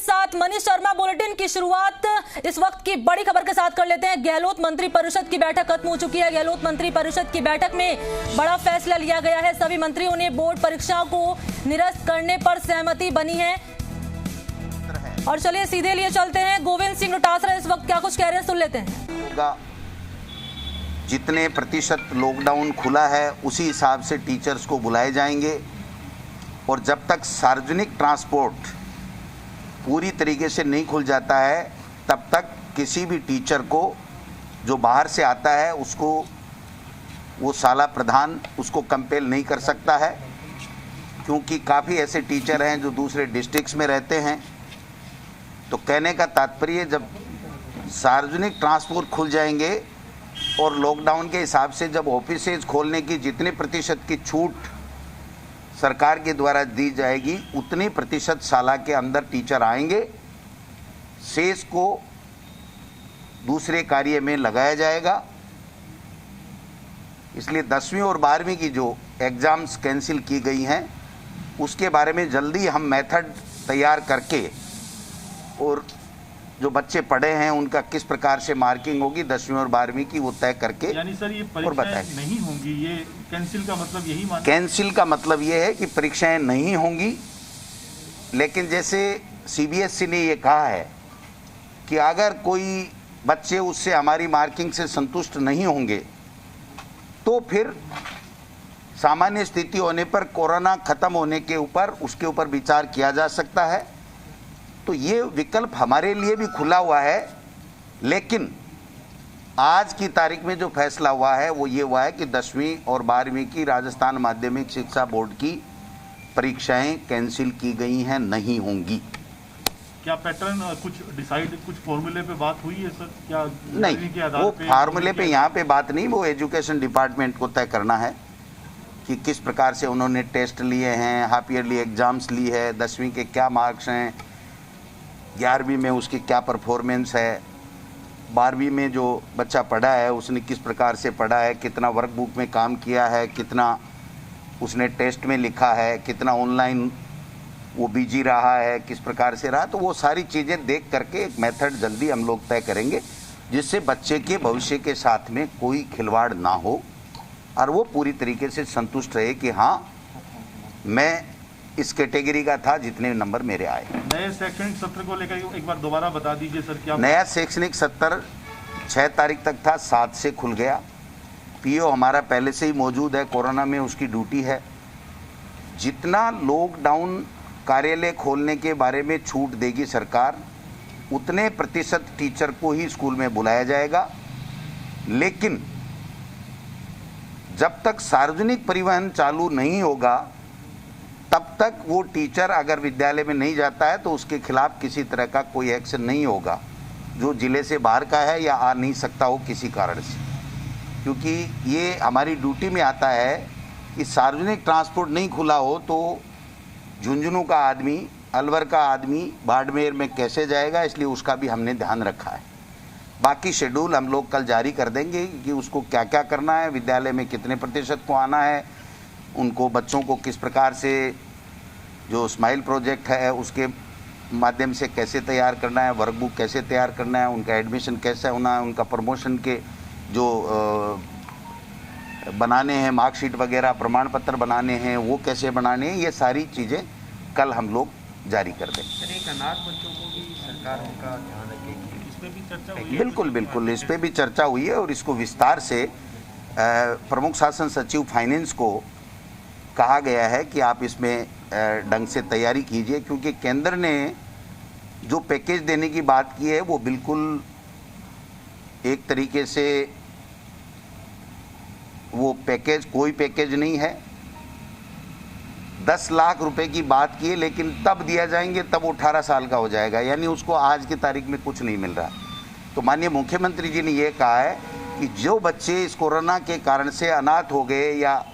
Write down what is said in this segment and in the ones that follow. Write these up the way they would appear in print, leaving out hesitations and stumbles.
साथ मनीष शर्मा, बुलेटिन की शुरुआत इस वक्त की बड़ी खबर के साथ कर लेते हैं। गहलोत मंत्री परिषद की बैठक खत्म हो चुकी है। गहलोत मंत्री परिषद की बैठक में बड़ा फैसला लिया गया है। सभी मंत्रियों ने बोर्ड परीक्षाओं को निरस्त करने पर सहमति बनी है। और चलिए सीधे लिए चलते हैं। गोविंद सिंह डोटासरा इस वक्त क्या कुछ कह रहे हैं, सुन लेते हैं। जितने प्रतिशत लॉकडाउन खुला है उसी हिसाब से टीचर्स को बुलाए जाएंगे और जब तक सार्वजनिक ट्रांसपोर्ट पूरी तरीके से नहीं खुल जाता है तब तक किसी भी टीचर को जो बाहर से आता है उसको वो शाला प्रधान उसको कंपेल नहीं कर सकता है, क्योंकि काफ़ी ऐसे टीचर हैं जो दूसरे डिस्ट्रिक्ट्स में रहते हैं। तो कहने का तात्पर्य जब सार्वजनिक ट्रांसपोर्ट खुल जाएंगे और लॉकडाउन के हिसाब से जब ऑफिसेज खोलने की जितने प्रतिशत की छूट सरकार के द्वारा दी जाएगी उतनी प्रतिशत शाला के अंदर टीचर आएंगे, शेष को दूसरे कार्य में लगाया जाएगा। इसलिए 10वीं और 12वीं की जो एग्ज़ाम्स कैंसिल की गई हैं उसके बारे में जल्दी हम मेथड तैयार करके और जो बच्चे पढ़े हैं उनका किस प्रकार से मार्किंग होगी 10वीं और 12वीं की वो तय करके, यानी सर ये परीक्षाएं नहीं होंगी, ये कैंसिल का मतलब यही माना? कैंसिल का मतलब ये है कि परीक्षाएं नहीं होंगी, लेकिन जैसे सीबीएसई ने ये कहा है कि अगर कोई बच्चे उससे हमारी मार्किंग से संतुष्ट नहीं होंगे तो फिर सामान्य स्थिति होने पर कोरोना खत्म होने के ऊपर उसके ऊपर विचार किया जा सकता है। तो ये विकल्प हमारे लिए भी खुला हुआ है, लेकिन आज की तारीख में जो फैसला हुआ है वो ये हुआ है कि 10वीं और 12वीं की राजस्थान माध्यमिक शिक्षा बोर्ड की परीक्षाएं कैंसिल की गई हैं, नहीं होंगी। क्या पैटर्न कुछ डिसाइड, कुछ फॉर्मूले पे बात हुई है सर? क्या नहीं, वो फार्मूले पे यहाँ पे बात नहीं, वो एजुकेशन डिपार्टमेंट को तय करना है कि किस प्रकार से उन्होंने टेस्ट लिए हैं, हाफ ईयरली एग्जाम्स ली है, 10वीं के क्या मार्क्स हैं, 11वीं में उसकी क्या परफॉर्मेंस है, 12वीं में जो बच्चा पढ़ा है उसने किस प्रकार से पढ़ा है, कितना वर्कबुक में काम किया है, कितना उसने टेस्ट में लिखा है, कितना ऑनलाइन वो बिजी रहा है, किस प्रकार से रहा। तो वो सारी चीज़ें देख करके एक मेथड जल्दी हम लोग तय करेंगे जिससे बच्चे के भविष्य के साथ में कोई खिलवाड़ ना हो और वो पूरी तरीके से संतुष्ट रहे कि हाँ मैं इस कैटेगरी का था जितने नंबर मेरे आए। नए शैक्षणिक सत्र को लेकर एक बार दोबारा बता दीजिए सर। क्या नया शैक्षणिक सत्र 6 तारीख तक था, 7 से खुल गया। पीओ हमारा पहले से ही मौजूद है, कोरोना में उसकी ड्यूटी है। जितना लॉकडाउन कार्यालय खोलने के बारे में छूट देगी सरकार उतने प्रतिशत टीचर को ही स्कूल में बुलाया जाएगा, लेकिन जब तक सार्वजनिक परिवहन चालू नहीं होगा तब तक वो टीचर अगर विद्यालय में नहीं जाता है तो उसके खिलाफ किसी तरह का कोई एक्शन नहीं होगा जो जिले से बाहर का है या आ नहीं सकता हो किसी कारण से, क्योंकि ये हमारी ड्यूटी में आता है कि सार्वजनिक ट्रांसपोर्ट नहीं खुला हो तो झुंझुनू का आदमी, अलवर का आदमी बाड़मेर में कैसे जाएगा, इसलिए उसका भी हमने ध्यान रखा है। बाकी शेड्यूल हम लोग कल जारी कर देंगे कि उसको क्या क्या करना है, विद्यालय में कितने प्रतिशत को आना है, उनको बच्चों को किस प्रकार से जो स्माइल प्रोजेक्ट है उसके माध्यम से कैसे तैयार करना है, वर्कबुक कैसे तैयार करना है, उनका एडमिशन कैसे होना है, उनका प्रमोशन के जो बनाने हैं मार्कशीट वगैरह, प्रमाण पत्र बनाने हैं वो कैसे बनाने हैं, ये सारी चीज़ें कल हम लोग जारी कर देंगे। सर एक अनाथ बच्चों को भी सरकार उनका ध्यान रखेगी, इस पर भी चर्चा हुई है? बिल्कुल बिल्कुल, इस पर भी चर्चा हुई है और इसको विस्तार से प्रमुख शासन सचिव फाइनेंस को कहा गया है कि आप इसमें ढंग से तैयारी कीजिए, क्योंकि केंद्र ने जो पैकेज देने की बात की है वो बिल्कुल एक तरीके से वो पैकेज कोई पैकेज नहीं है। 10 लाख रुपए की बात की है, लेकिन तब दिया जाएंगे तब वो 18 साल का हो जाएगा, यानी उसको आज की तारीख में कुछ नहीं मिल रहा। तो माननीय मुख्यमंत्री जी ने ये कहा है कि जो बच्चे इस कोरोना के कारण से अनाथ हो गए या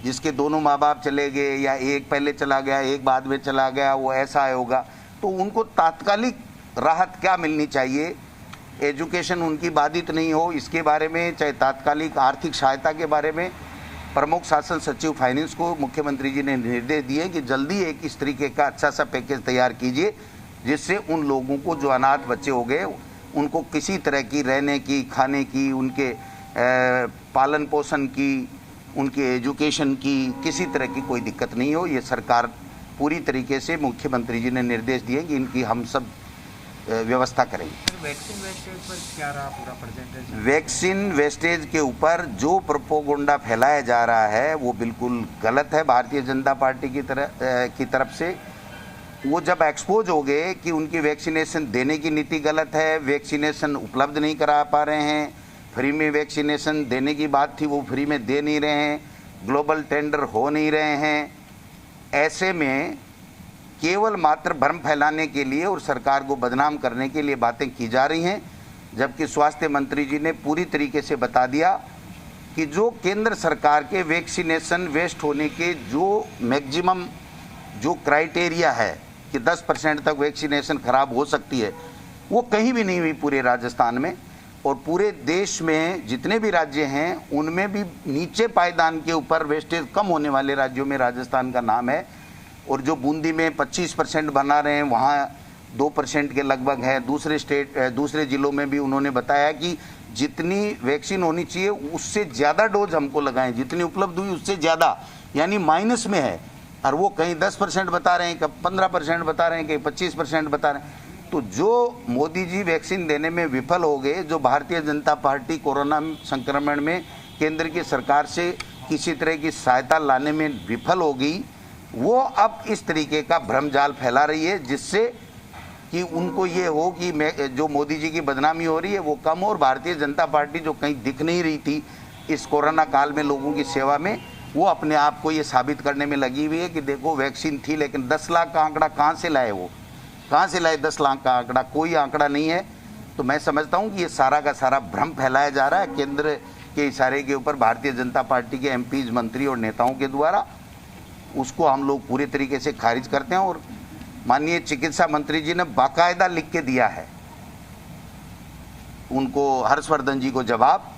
जिसके दोनों माँ बाप चले गए या एक पहले चला गया एक बाद में चला गया, वो ऐसा होगा, तो उनको तात्कालिक राहत क्या मिलनी चाहिए, एजुकेशन उनकी बाधित नहीं हो इसके बारे में, चाहे तात्कालिक आर्थिक सहायता के बारे में प्रमुख शासन सचिव फाइनेंस को मुख्यमंत्री जी ने निर्देश दिए कि जल्दी एक इस तरीके का अच्छा सा पैकेज तैयार कीजिए जिससे उन लोगों को जो अनाथ बच्चे हो गए उनको किसी तरह की रहने की, खाने की, उनके पालन पोषण की, उनके एजुकेशन की किसी तरह की कोई दिक्कत नहीं हो। ये सरकार पूरी तरीके से मुख्यमंत्री जी ने निर्देश दिए कि इनकी हम सब व्यवस्था करेंगे। वैक्सीन वेस्टेज पर क्या रहा पूरा प्रेजेंटेशन? वैक्सीन वेस्टेज के ऊपर जो प्रोपोगंडा फैलाया जा रहा है वो बिल्कुल गलत है भारतीय जनता पार्टी की तरफ से। वो जब एक्सपोज हो गए कि उनकी वैक्सीनेशन देने की नीति गलत है, वैक्सीनेशन उपलब्ध नहीं करा पा रहे हैं, फ्री में वैक्सीनेशन देने की बात थी वो फ्री में दे नहीं रहे हैं, ग्लोबल टेंडर हो नहीं रहे हैं, ऐसे में केवल मात्र भ्रम फैलाने के लिए और सरकार को बदनाम करने के लिए बातें की जा रही हैं। जबकि स्वास्थ्य मंत्री जी ने पूरी तरीके से बता दिया कि जो केंद्र सरकार के वैक्सीनेशन वेस्ट होने के जो मैक्सिमम जो क्राइटेरिया है कि 10% तक वैक्सीनेशन खराब हो सकती है, वो कहीं भी नहीं हुई पूरे राजस्थान में। और पूरे देश में जितने भी राज्य हैं उनमें भी नीचे पायदान के ऊपर वेस्टेज कम होने वाले राज्यों में राजस्थान का नाम है। और जो बूंदी में 25% बना रहे हैं वहाँ 2% के लगभग है। दूसरे जिलों में भी उन्होंने बताया कि जितनी वैक्सीन होनी चाहिए उससे ज़्यादा डोज हमको लगाएं, जितनी उपलब्ध हुई उससे ज़्यादा, यानी माइनस में है। और वो कहीं 10% बता रहे हैं, कहीं 15% बता रहे हैं, कहीं 25% बता रहे हैं। तो जो मोदी जी वैक्सीन देने में विफल हो गए, जो भारतीय जनता पार्टी कोरोना संक्रमण में केंद्र की सरकार से किसी तरह की सहायता लाने में विफल हो गई, वो अब इस तरीके का भ्रमजाल फैला रही है जिससे कि उनको ये हो कि जो मोदी जी की बदनामी हो रही है वो कम हो। और भारतीय जनता पार्टी जो कहीं दिख नहीं रही थी इस कोरोना काल में लोगों की सेवा में, वो अपने आप को ये साबित करने में लगी हुई है कि देखो वैक्सीन थी, लेकिन 10 लाख का आंकड़ा कहाँ से लाए, वो कहाँ से लाए 10 लाख का आंकड़ा? कोई आंकड़ा नहीं है। तो मैं समझता हूँ कि ये सारा का सारा भ्रम फैलाया जा रहा है केंद्र के इशारे के ऊपर भारतीय जनता पार्टी के एमपीज, मंत्री और नेताओं के द्वारा। उसको हम लोग पूरे तरीके से खारिज करते हैं। और माननीय चिकित्सा मंत्री जी ने बाकायदा लिख के दिया है उनको, हर्षवर्धन जी को, जवाब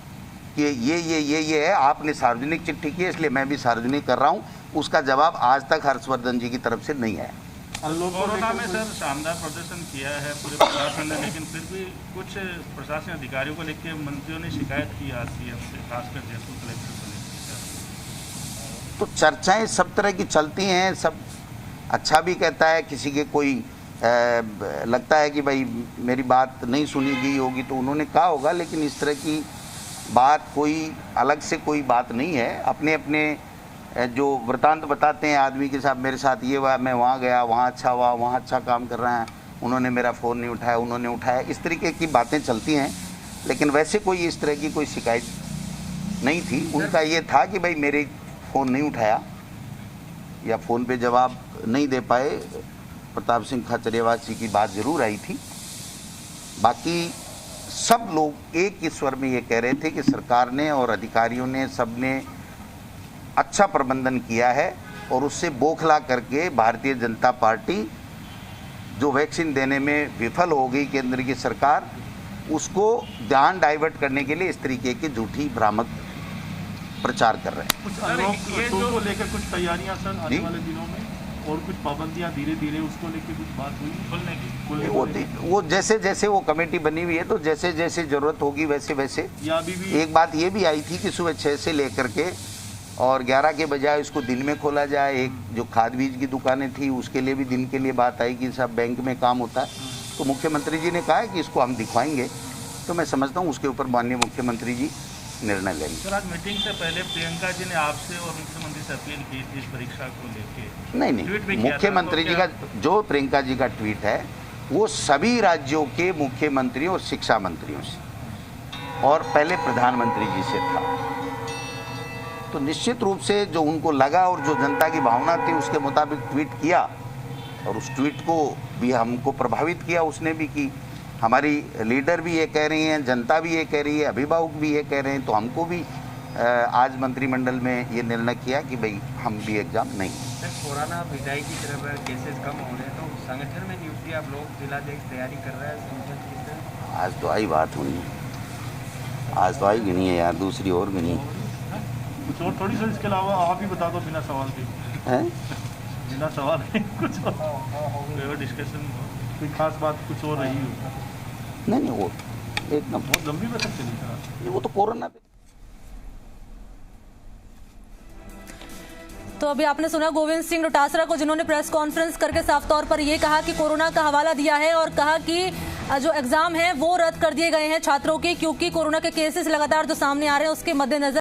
कि ये है, आपने सार्वजनिक चिट्ठी की है इसलिए मैं भी सार्वजनिक कर रहा हूँ। उसका जवाब आज तक हर्षवर्धन जी की तरफ से नहीं है। कोरोना में सर शानदार प्रदर्शन किया है पूरे प्रशासन ने, लेकिन फिर भी कुछ प्रशासन अधिकारियों को लेकर मंत्रियों ने शिकायत की आज सीएम से, खासकर जयपुर कलेक्टर को लेकर। तो चर्चाएं सब तरह की चलती हैं, सब अच्छा भी कहता है, किसी के कोई लगता है कि भाई मेरी बात नहीं सुनी गई होगी तो उन्होंने कहा होगा, लेकिन इस तरह की बात कोई अलग से कोई बात नहीं है। अपने अपने जो वृतांत बताते हैं आदमी के साथ, मेरे साथ ये हुआ, मैं वहाँ गया, वहाँ अच्छा हुआ, वहाँ अच्छा काम कर रहे हैं, उन्होंने मेरा फ़ोन नहीं उठाया, उन्होंने उठाया, इस तरीके की बातें चलती हैं। लेकिन वैसे कोई इस तरह की कोई शिकायत नहीं थी। उनका ये था कि भाई मेरे फ़ोन नहीं उठाया या फ़ोन पे जवाब नहीं दे पाए। प्रताप सिंह खाचरियावास जी की बात ज़रूर आई थी। बाकी सब लोग एक ही स्वर में ये कह रहे थे कि सरकार ने और अधिकारियों ने सब ने अच्छा प्रबंधन किया है और उससे बौखला करके भारतीय जनता पार्टी जो वैक्सीन देने में विफल हो गई केंद्र की सरकार, उसको ध्यान डाइवर्ट करने के लिए इस तरीके की झूठी भ्रामक प्रचार कर रहे हैं। कुछ अनलॉक को लेकर कुछ तैयारियां सर आने वाले दिनों में, और कुछ पाबंदियां धीरे धीरे उसको लेकर कुछ बात हुई खुलने की? वो जैसे जैसे वो कमेटी बनी हुई है तो जैसे जैसे जरूरत होगी वैसे वैसे। या अभी भी एक बात ये भी आई थी कि सुबह 6 से लेकर के और 11 के बजाय उसको दिन में खोला जाए। एक जो खाद बीज की दुकानें थी उसके लिए भी दिन के लिए बात आई कि सब बैंक में काम होता है, तो मुख्यमंत्री जी ने कहा है कि इसको हम दिखवाएंगे। तो मैं समझता हूँ उसके ऊपर माननीय मुख्यमंत्री जी निर्णय लेंगे। सर आज मीटिंग से पहले प्रियंका जी ने आपसे और मुख्यमंत्री से अपील की थी इस परीक्षा को लेके। नहीं, मुख्यमंत्री जी का जो प्रियंका जी का ट्वीट है वो सभी राज्यों के मुख्यमंत्रियों और शिक्षा मंत्रियों से और पहले प्रधानमंत्री जी से था। तो निश्चित रूप से जो उनको लगा और जो जनता की भावना थी उसके मुताबिक ट्वीट किया, और उस ट्वीट को भी हमको प्रभावित किया उसने भी कि हमारी लीडर भी ये कह रही हैं, जनता भी ये कह रही है, अभिभावक भी ये कह रहे हैं। तो हमको भी आज मंत्रिमंडल में ये निर्णय किया कि भाई हम भी एग्जाम नहीं। कोरोना विदाई की तरफ केसेस कम हो रहे हैं तो संगठन में नियुक्ति आप लोग जिलाध्यक्ष तैयारी कर रहे हैं संगठन की? आज तो आई बात हुई, आज तो आई गिनी है यार, दूसरी और गिनी कुछ और थोड़ी सर, इसके अलावा आप ही बता दो बिना सवाल के। हैं, बिना सवाल कुछ और डिस्कशन कोई खास बात कुछ और रही हो? नहीं वो एकदम बहुत लंबी बैठक चली सर। वो तो कोरोना पे। तो अभी आपने सुना गोविंद सिंह डोटासरा को, जिन्होंने प्रेस कॉन्फ्रेंस करके साफ तौर पर यह कहा कि कोरोना का हवाला दिया है और कहा कि जो एग्जाम है वो रद्द कर दिए गए हैं छात्रों के, क्योंकि कोरोना के केसेस लगातार जो सामने आ रहे हैं उसके मद्देनजर